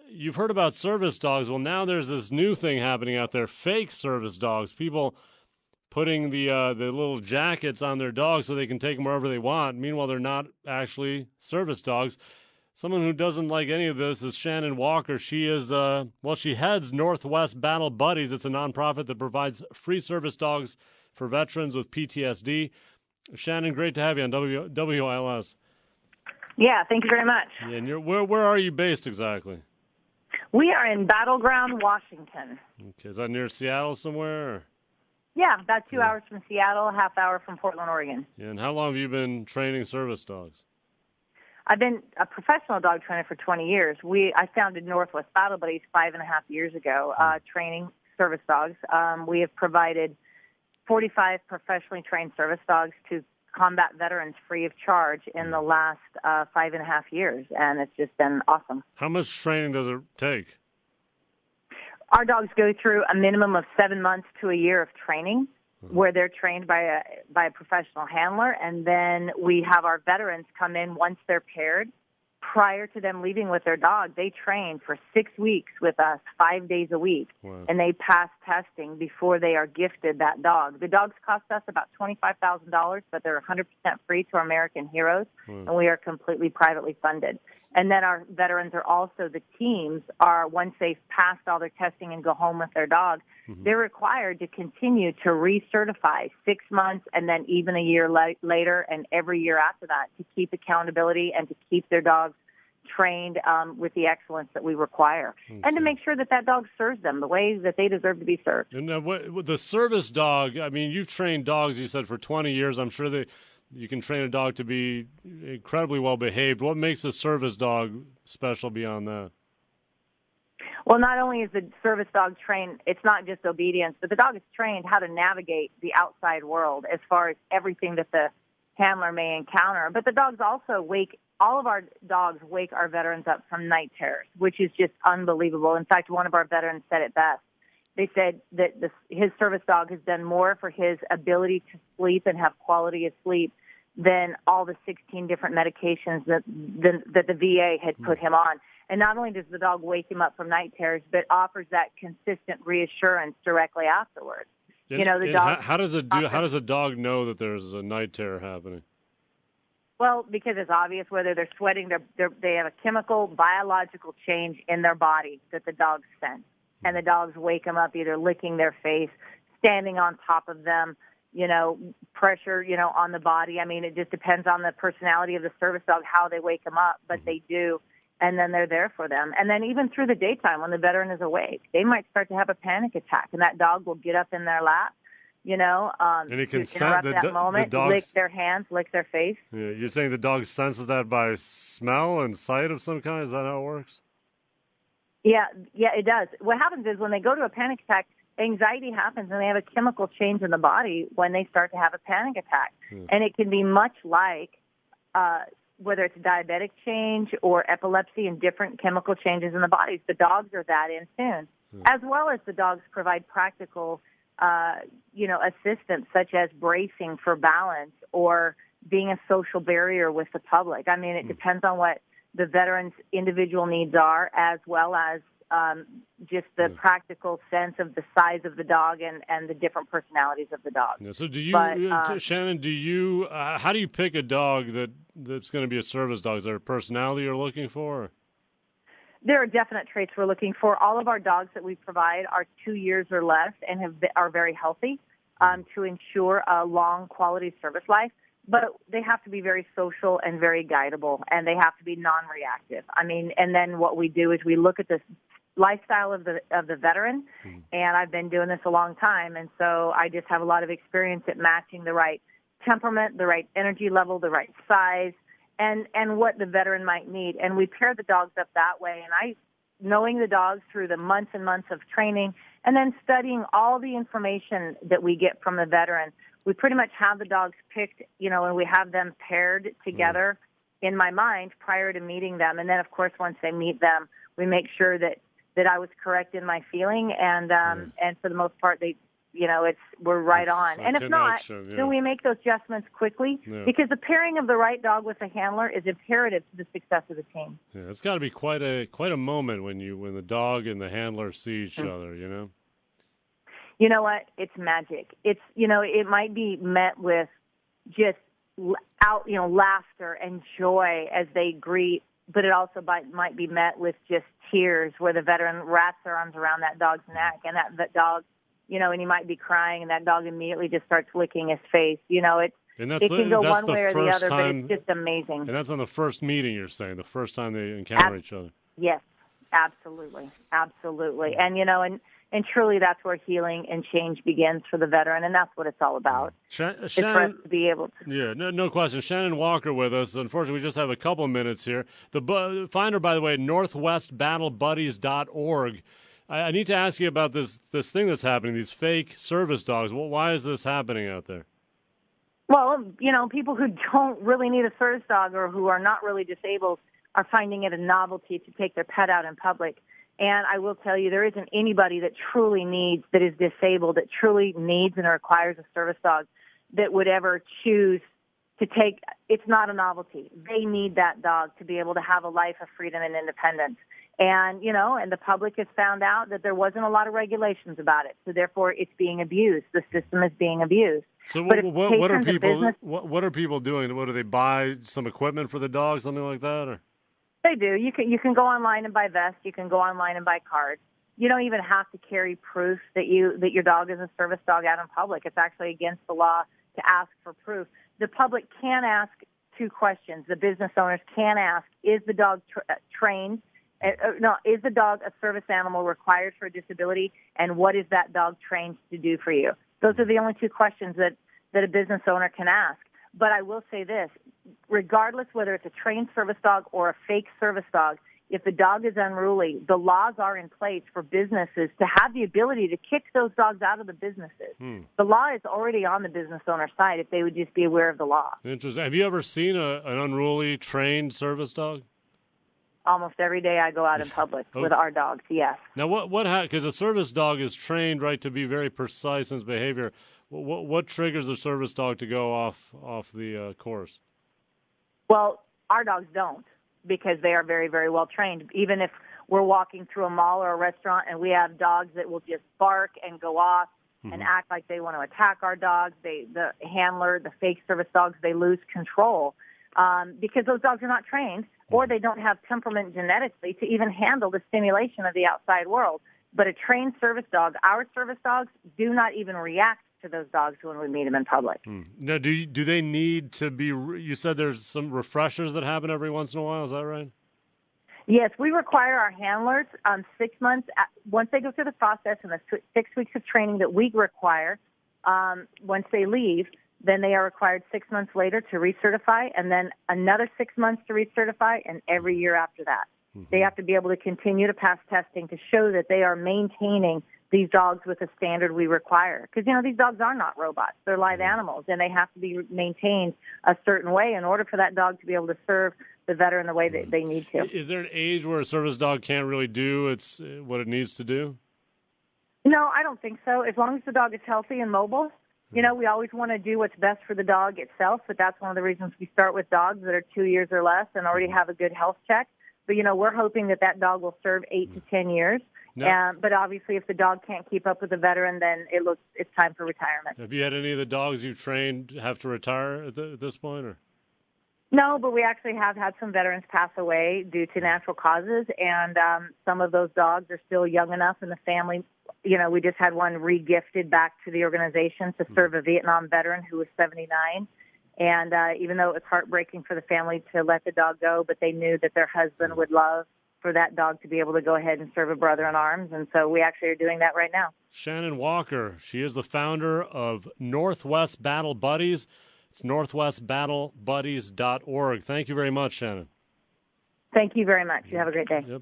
you've heard about service dogs. Well, now there's this new thing happening out there, fake service dogs. People putting the little jackets on their dogs so they can take them wherever they want. Meanwhile, they're not actually service dogs. Someone who doesn't like any of this is Shannon Walker. She is, she heads Northwest Battle Buddies. It's a nonprofit that provides free service dogs for veterans with PTSD. Shannon, great to have you on WILS. Yeah, thank you very much. Yeah, and where are you based exactly? We are in Battleground, Washington. Okay, is that near Seattle somewhere? Or? Yeah, about 2 hours from Seattle, a half hour from Portland, Oregon. Yeah, and how long have you been training service dogs? I've been a professional dog trainer for 20 years. I founded Northwest Battle Buddies 5.5 years ago, training service dogs. We have provided 45 professionally trained service dogs to combat veterans free of charge in the last 5.5 years, and it's just been awesome. How much training does it take? Our dogs go through a minimum of 7 months to a year of training, where they're trained by a professional handler, and then we have our veterans come in once they're paired. Prior to them leaving with their dog, they train for 6 weeks with us, 5 days a week, and they pass testing before they are gifted that dog. The dogs cost us about $25,000, but they're 100% free to our American heroes, and we are completely privately funded. And then our veterans are also, the teams are, once they've passed all their testing and go home with their dog, they're required to continue to recertify 6 months and then even a year later and every year after that to keep accountability and to keep their dogs trained with the excellence that we require, and to make sure that that dog serves them the way that they deserve to be served. And with the service dog, I mean, you've trained dogs, you said, for 20 years. I'm sure you can train a dog to be incredibly well behaved. What makes a service dog special beyond that? Well, not only is the service dog trained, it's not just obedience, but the dog is trained how to navigate the outside world as far as everything that the handler may encounter. But the dogs also all of our dogs wake our veterans up from night terrors, which is just unbelievable. In fact, one of our veterans said it best. They said that his service dog has done more for his ability to sleep and have quality of sleep than all the 16 different medications that the VA had put him on. And not only does the dog wake him up from night terrors, but offers that consistent reassurance directly afterwards. The dog. How does a dog know that there's a night terror happening? Well, because it's obvious whether they're sweating, they have a chemical, biological change in their body that the dogs sense. And the dogs wake them up either licking their face, standing on top of them, pressure, on the body. I mean, it just depends on the personality of the service dog, how they wake them up, but they do. And then they're there for them. And then even through the daytime when the veteran is awake, they might start to have a panic attack, and that dog will get up in their lap, and it can interrupt that moment, lick their hands, lick their face. Yeah, you're saying the dog senses that by smell and sight of some kind? Is that how it works? Yeah, it does. What happens is when they go to a panic attack, anxiety happens, and they have a chemical change in the body when they start to have a panic attack. And it can be much like whether it's diabetic change or epilepsy and different chemical changes in the bodies. The dogs are that in tune, as well as the dogs provide practical assistance, such as bracing for balance or being a social barrier with the public. I mean, it depends on what the veteran's individual needs are, as well as just the practical sense of the size of the dog and the different personalities of the dog. Yeah, so Shannon, how do you pick a dog that's going to be a service dog? Is there a personality you're looking for? There are definite traits we're looking for. All of our dogs that we provide are 2 years or less and are very healthy to ensure a long quality service life. But they have to be very social and very guidable, and they have to be non-reactive. I mean, and then what we do is we look at the lifestyle of the veteran, and I've been doing this a long time, and so I just have a lot of experience at matching the right temperament, the right energy level, the right size, and what the veteran might need. And we pair the dogs up that way. And knowing the dogs through the months and months of training and then studying all the information that we get from the veteran, we pretty much have the dogs picked, and we have them paired together in my mind prior to meeting them. And then, of course, once they meet them, we make sure that I was correct in my feeling. And for the most part, we're right It's on. a And if not, connection, then we make those adjustments quickly because the pairing of the right dog with a handler is imperative to the success of the team. Yeah, it's got to be quite a moment when the dog and the handler see each other, you know? You know what? It's magic. It might be met with just laughter and joy as they greet, but it also might be met with just tears where the veteran wraps their arms around that dog's neck and that dog, and he might be crying and that dog immediately just starts licking his face. It can go one way or the other, but it's just amazing. And that's on the first meeting, you're saying, the first time they encounter each other. Yes, absolutely. Absolutely. And, and truly that's where healing and change begins for the veteran, and that's what it's all about. Shannon, it's for us to be able to. Yeah, no question. Shannon Walker with us. Unfortunately, we just have a couple minutes here. Find her, by the way, at northwestbattlebuddies.org. I need to ask you about this thing that's happening, these fake service dogs. Why is this happening out there? Well, people who don't really need a service dog or who are not really disabled are finding it a novelty to take their pet out in public. And I will tell you, there isn't anybody that is disabled, that truly needs and requires a service dog that would ever choose to take. It's not a novelty. They need that dog to be able to have a life of freedom and independence. And, and the public has found out that there wasn't a lot of regulations about it. So therefore it's being abused. The system is being abused. So what are people what are people doing? What do they buy? Some equipment for the dog, something like that, or? They do. You can go online and buy vests. You can go online and buy cards. You don't even have to carry proof that your dog is a service dog out in public. It's actually against the law to ask for proof. The public can ask two questions. The business owners can ask: is the dog trained? Is the dog a service animal required for a disability? And what is that dog trained to do for you? Those are the only two questions that a business owner can ask. But I will say this, regardless whether it's a trained service dog or a fake service dog, if the dog is unruly, the laws are in place for businesses to have the ability to kick those dogs out of the businesses. The law is already on the business owner's side if they would just be aware of the law. Interesting. Have you ever seen an unruly trained service dog? Almost every day I go out in public with our dogs, yes. Now, because a service dog is trained, right, to be very precise in its behavior. What triggers a service dog to go off the course? Well, our dogs don't, because they are very, very well trained. Even if we're walking through a mall or a restaurant and we have dogs that will just bark and go off and act like they want to attack our dogs, the handler, the fake service dogs, they lose control because those dogs are not trained, or they don't have temperament genetically to even handle the stimulation of the outside world. But a trained service dog, our service dogs, do not even react to those dogs when we meet them in public. Now, do they need to be? You said there's some refreshers that happen every once in a while. Is that right? Yes, we require our handlers 6 months once they go through the process and the 6 weeks of training that we require. Once they leave, then they are required 6 months later to recertify, and then another 6 months to recertify, and every year after that. They have to be able to continue to pass testing to show that they are maintaining these dogs with the standard we require. Because, these dogs are not robots. They're live animals, and they have to be maintained a certain way in order for that dog to be able to serve the veteran the way that they need to. Is there an age where a service dog can't really do what it needs to do? No, I don't think so. As long as the dog is healthy and mobile, we always want to do what's best for the dog itself, but that's one of the reasons we start with dogs that are 2 years or less and already have a good health check. But, we're hoping that dog will serve 8 to 10 years. No. But obviously, if the dog can't keep up with the veteran, then it's time for retirement. Have you had any of the dogs you've trained have to retire at this point? Or? No, but we actually have had some veterans pass away due to natural causes, and some of those dogs are still young enough in the family. We just had one re-gifted back to the organization to serve a Vietnam veteran who was 79. And even though it was heartbreaking for the family to let the dog go, but they knew that their husband would love for that dog to be able to go ahead and serve a brother in arms. And so we actually are doing that right now. Shannon Walker, she is the founder of Northwest Battle Buddies. It's northwestbattlebuddies.org. Thank you very much, Shannon. Thank you very much. You have a great day. Yep.